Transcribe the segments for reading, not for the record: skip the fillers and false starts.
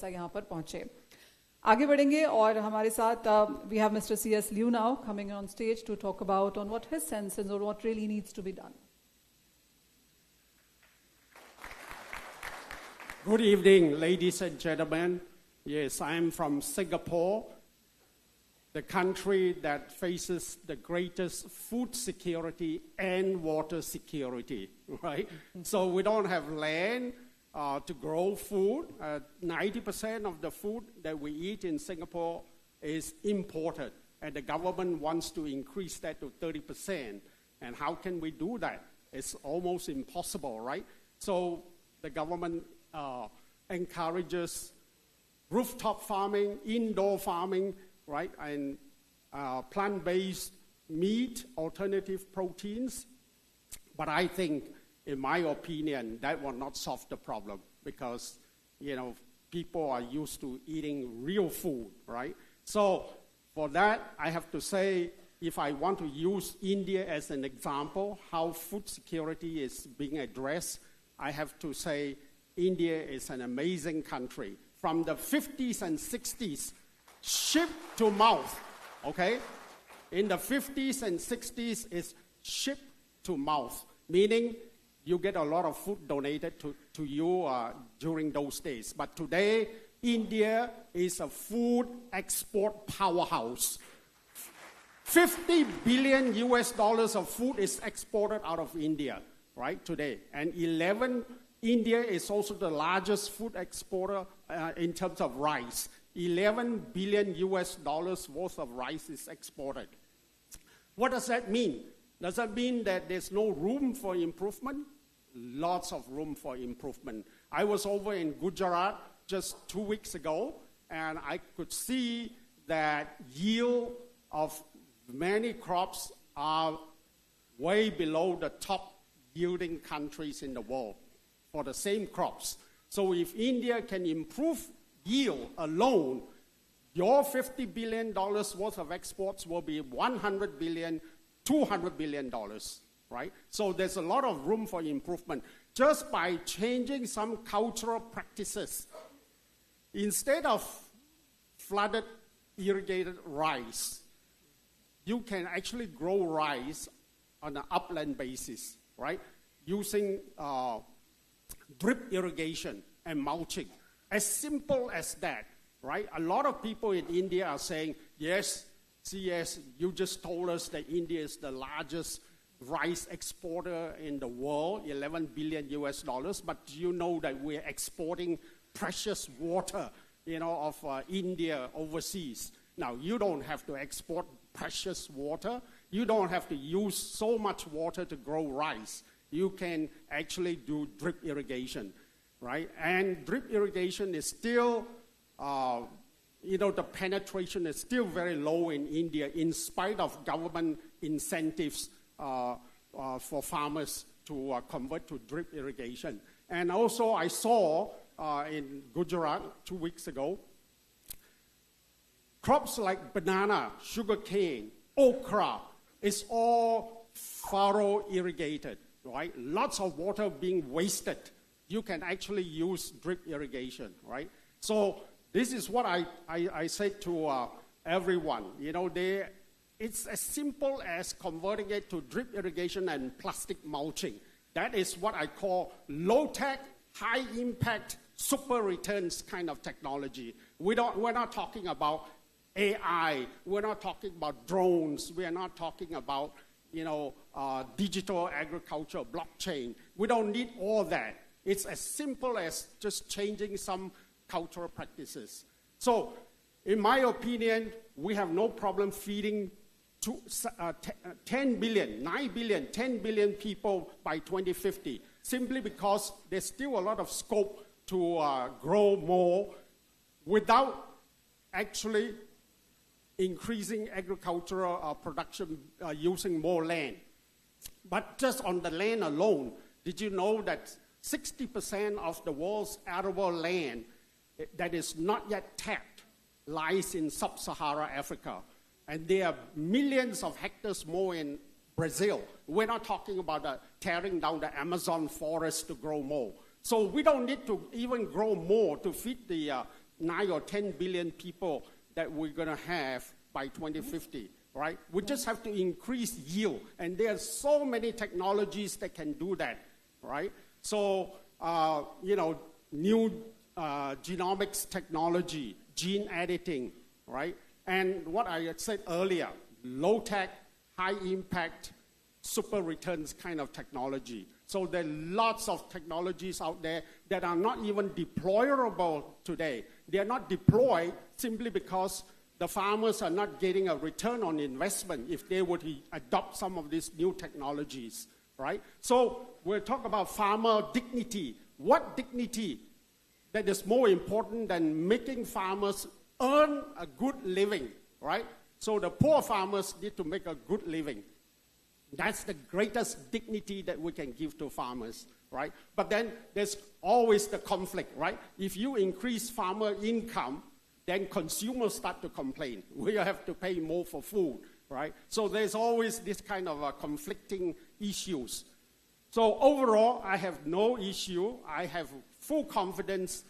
यहाँ पर पहुंचे। आगे बढ़ेंगे और हमारे साथ we have Mr. C.S. Liew now coming on stage to talk about on what his sense is or what really needs to be done. Good evening, ladies and gentlemen. Yes, I'm from Singapore, the country that faces the greatest food security and water security, right? So we don't have land to grow food. 90% of the food that we eat in Singapore is imported, and the government wants to increase that to 30%. And how can we do that? It's almost impossible, right? So the government encourages rooftop farming, indoor farming, right, and plant-based meat, alternative proteins. But I think, in my opinion, that will not solve the problem because, people are used to eating real food, right? So for that, I have to say, if I want to use India as an example, how food security is being addressed, I have to say India is an amazing country. From the 50s and 60s, ship to mouth, okay? In the 50s and 60s, it's ship to mouth, meaning you get a lot of food donated to you during those days. But today, India is a food export powerhouse. $50 billion of food is exported out of India, right, today. And India is also the largest food exporter in terms of rice. $11 billion worth of rice is exported. What does that mean? Does that mean that there's no room for improvement? Lots of room for improvement. I was over in Gujarat just 2 weeks ago, and I could see that yield of many crops are way below the top yielding countries in the world for the same crops. So if India can improve yield alone, your $50 billion worth of exports will be $100 billion, $200 billion, right? So there's a lot of room for improvement just by changing some cultural practices. Instead of flooded, irrigated rice, you can actually grow rice on an upland basis, right? Using drip irrigation and mulching. As simple as that, right? A lot of people in India are saying, yes, CS, you just told us that India is the largest rice exporter in the world, $11 billion, but you know that we're exporting precious water, of India overseas. Now, you don't have to export precious water. You don't have to use so much water to grow rice. You can actually do drip irrigation, right? And drip irrigation is still, the penetration is still very low in India in spite of government incentives for farmers to convert to drip irrigation. And also I saw in Gujarat 2 weeks ago, crops like banana, sugarcane, okra, is all furrow irrigated, right? Lots of water being wasted. You can actually use drip irrigation, right? So this is what I said to everyone. It's as simple as converting it to drip irrigation and plastic mulching. That is what I call low-tech, high-impact, super returns kind of technology. We're not talking about AI. We're not talking about drones. We are not talking about, digital agriculture, blockchain. We don't need all that. It's as simple as just changing some cultural practices. So, in my opinion, we have no problem feeding 10 billion, 9 billion, 10 billion people by 2050, simply because there's still a lot of scope to grow more without actually increasing agricultural production using more land. But just on the land alone, did you know that 60% of the world's arable land that is not yet tapped lies in sub-Saharan Africa? And there are millions of hectares more in Brazil. We're not talking about tearing down the Amazon forest to grow more. So we don't need to even grow more to feed the 9 or 10 billion people that we're going to have by 2050, right? We just have to increase yield. And there are so many technologies that can do that, right? So, new genomics technology, gene editing, right? And what I had said earlier, low-tech, high-impact, super returns kind of technology. So there are lots of technologies out there that are not even deployable today. They are not deployed simply because the farmers are not getting a return on investment if they were to adopt some of these new technologies, right? So we'll talk about farmer dignity. What dignity that is more important than making farmers earn a good living, right? So the poor farmers need to make a good living. That's the greatest dignity that we can give to farmers, right? But then there's always the conflict, right? If you increase farmer income, then consumers start to complain. We have to pay more for food, right? So there's always this kind of conflicting issues. So overall, I have no issue. I have full confidence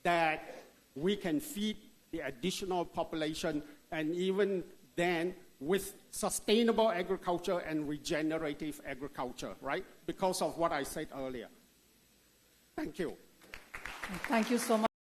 that we can feed the additional population, and even then with sustainable agriculture and regenerative agriculture, right? Because of what I said earlier. Thank you. Thank you so much.